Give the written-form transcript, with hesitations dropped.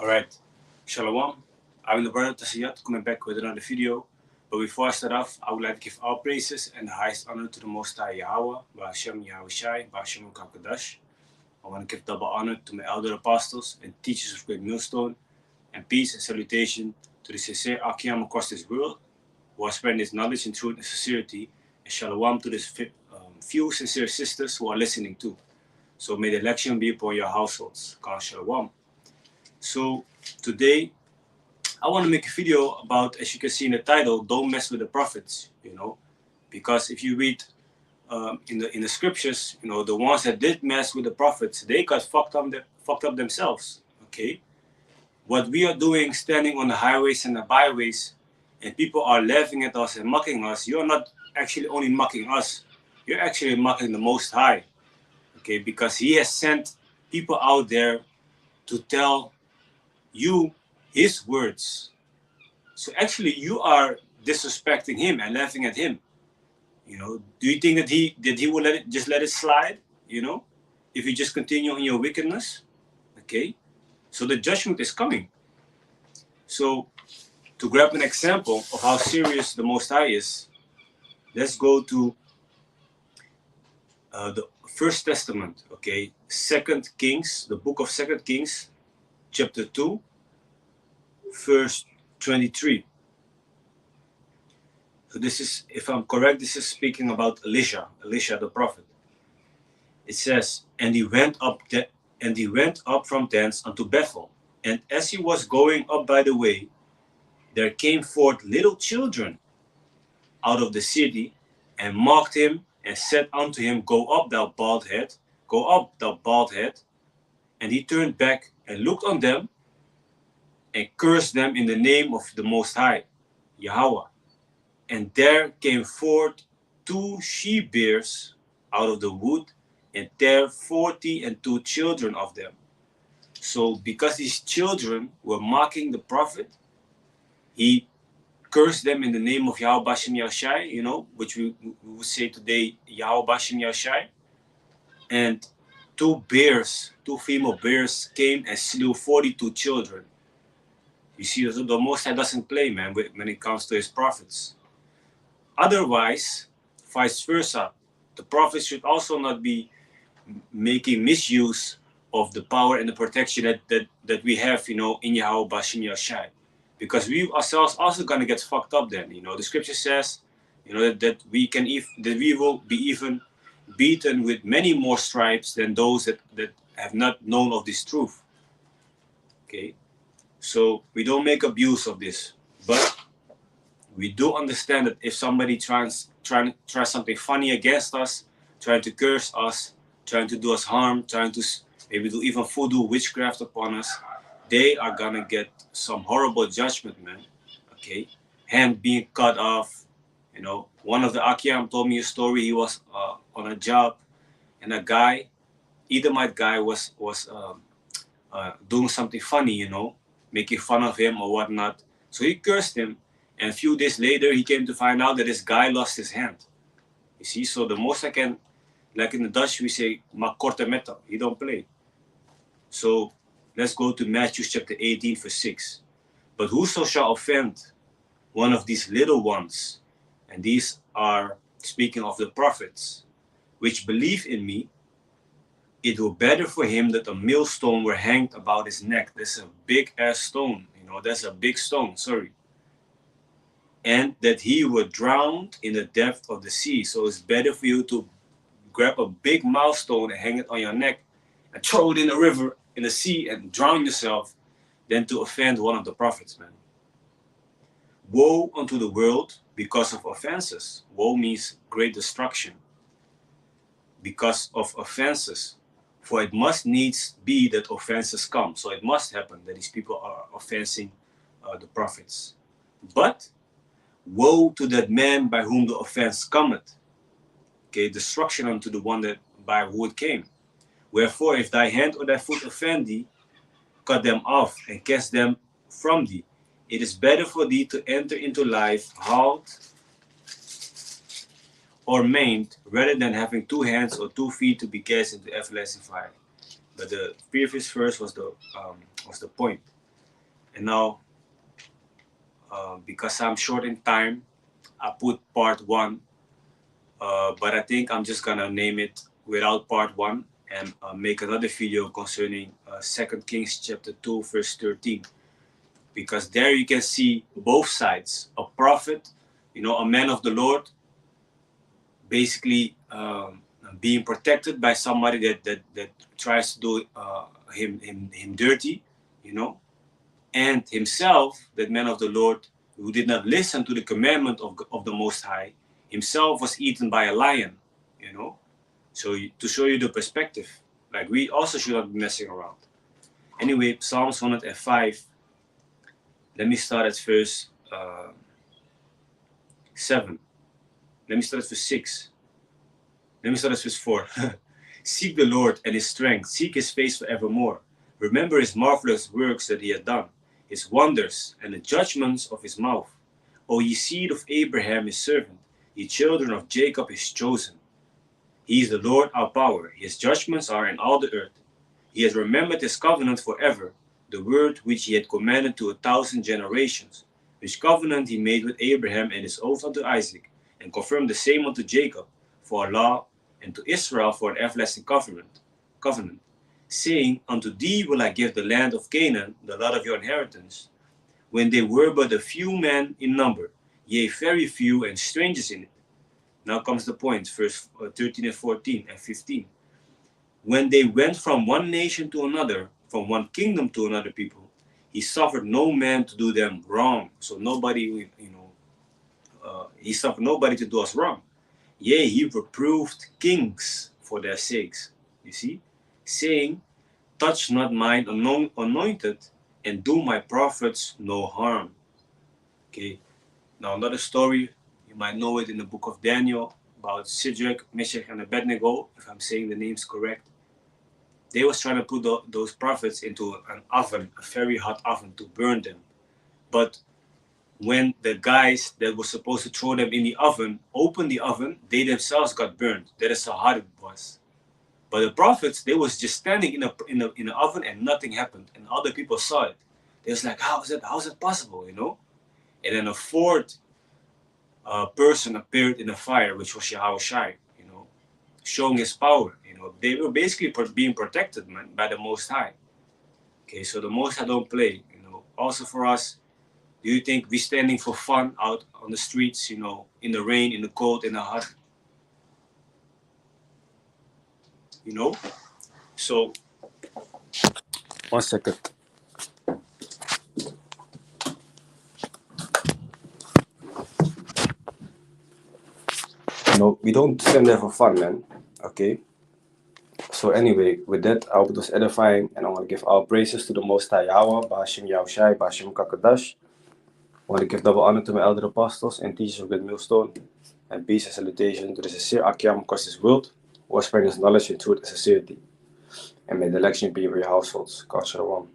Alright, Shalom. I'm the brother Tasiyat, coming back with another video. But before I start off, I would like to give all praises and the highest honor to the Most High Yahweh, Ba'ashem Yahushai, Ba'ashem Kakadash. I want to give double honor to my elder apostles and teachers of Great Millstone, and peace and salutation to the sincere Akim across this world, who are spreading this knowledge and truth and sincerity, and Shalom to this few sincere sisters who are listening too. So may the election be upon your households. God Shalom. So today, I want to make a video about, as you can see in the title, don't mess with the prophets, because if you read in the scriptures, the ones that did mess with the prophets, they got fucked up themselves, okay? What we are doing, standing on the highways and the byways, and people are laughing at us and mocking us, you're not actually only mocking us, you're actually mocking the Most High, okay? Because He has sent people out there to tell you His words. So actually you are disrespecting Him and laughing at Him. Do you think that he will let it slide? If you just continue in your wickedness, okay? So the judgment is coming. So to grab an example of how serious the Most High is, let's go to the First Testament, okay? Second Kings, the book of Second Kings, chapter 2, verse 23. So this is, if I'm correct, this is speaking about Elisha the prophet. It says, and he went up from thence unto Bethel, and as he was going up by the way, there came forth little children out of the city, and mocked him, and said unto him, Go up, thou bald head. And he turned back and looked on them, and cursed them in the name of the Most High, Yahweh. And there came forth 2 she-bears out of the wood, and there 42 children of them. So because these children were mocking the prophet, he cursed them in the name of Yahweh Bashem Yahushai, which we would say today, Yahweh Bashem Yahushai. And 2 female bears came and slew 42 children. You see, the Most High doesn't play, man, when it comes to His prophets. Otherwise, vice versa, the prophets should also not be making misuse of the power and the protection that we have, in Yahweh Bashem Yahushai. Because we ourselves also gonna get fucked up then. The scripture says, that we will be even beaten with many more stripes than those that have not known of this truth. Okay, so we don't make abuse of this, but we do understand that if somebody tries something funny against us, trying to curse us, trying to do us harm, trying to maybe do even voodoo, witchcraft upon us, they are gonna get some horrible judgment, man. Okay, hand being cut off. One of the Akiam told me a story. He was on a job, and a guy, Edomite guy, was doing something funny, making fun of him or whatnot. So he cursed him, and a few days later, he came to find out that this guy lost his hand. You see, so the most I can, like in the Dutch, we say, "Ma korte metal." He don't play. So let's go to Matthew chapter 18, verse 6. But whoso shall offend one of these little ones, and these are speaking of the prophets, which believe in me, it were better for him that a millstone were hanged about his neck. That's a big ass stone, that's a big stone, sorry. And that he were drowned in the depth of the sea. So it's better for you to grab a big milestone and hang it on your neck and throw it in the river, in the sea, and drown yourself, than to offend one of the prophets, man. Woe unto the world because of offenses. Woe means great destruction. Because of offenses. For it must needs be that offenses come. So it must happen that these people are offensing the prophets. But woe to that man by whom the offense cometh. Okay, destruction unto the one that by who it came. Wherefore, if thy hand or thy foot offend thee, cut them off and cast them from thee. It is better for thee to enter into life halt or maimed, rather than having 2 hands or 2 feet to be cast into everlasting fire. But the previous verse was the point. And now, because I'm short in time, I put part 1, but I think I'm just gonna name it without part 1 and make another video concerning 2 Kings chapter 2 verse 13, because there you can see both sides. A prophet, a man of the Lord, basically being protected by somebody that tries to do him dirty, and himself, that man of the Lord, who did not listen to the commandment of the Most High, himself was eaten by a lion, So to show you the perspective, like we also should not be messing around. Anyway, Psalms 105. Let me start at verse 7. Let me start at verse 6. Let me start at verse 4. Seek the Lord and his strength. Seek his face forevermore. Remember his marvelous works that he had done, his wonders and the judgments of his mouth. O ye seed of Abraham his servant, ye children of Jacob his chosen. He is the Lord our power. His judgments are in all the earth. He has remembered his covenant forever, the word which he had commanded to 1,000 generations, which covenant he made with Abraham and his oath unto Isaac, and confirmed the same unto Jacob for a law, and to Israel for an everlasting covenant, saying, Unto thee will I give the land of Canaan, the lot of your inheritance, when they were but a few men in number, yea, very few, and strangers in it. Now comes the point, verse 13 and 14 and 15. When they went from one nation to another, from one kingdom to another people, he suffered no man to do them wrong. So nobody, he suffered nobody to do us wrong. Yea, he reproved kings for their sakes. You see? Saying, touch not mine anointed, and do my prophets no harm. Okay. Now another story, you might know it in the book of Daniel, about Shadrach, Meshach, and Abednego, if I'm saying the names correct. They was trying to put those prophets into an oven, a very hot oven, to burn them. But when the guys that were supposed to throw them in the oven opened the oven, they themselves got burned. That is how hot it was. But the prophets, they was just standing in the oven and nothing happened, and other people saw it. They was like, how is it possible, And then a fourth person appeared in the fire, which was Yahushai, showing his power. They were basically being protected, man, by the Most High. Okay, so the Most High don't play. Also for us, do you think we standing for fun out on the streets, in the rain, in the cold, in the hot? So, 1 second. We don't stand there for fun, man. Okay? So anyway, with that, I hope it was edifying, and I want to give all praises to the Most High Yahweh, Ba'ashim Yahushai, Ba'ashim Kakadash. I want to give double honor to my elder apostles and teachers of Good Millstone, and peace and salutation to the sincere Akim across this world, who are spreading his knowledge and truth and sincerity. And may the election be over your households. God shalom.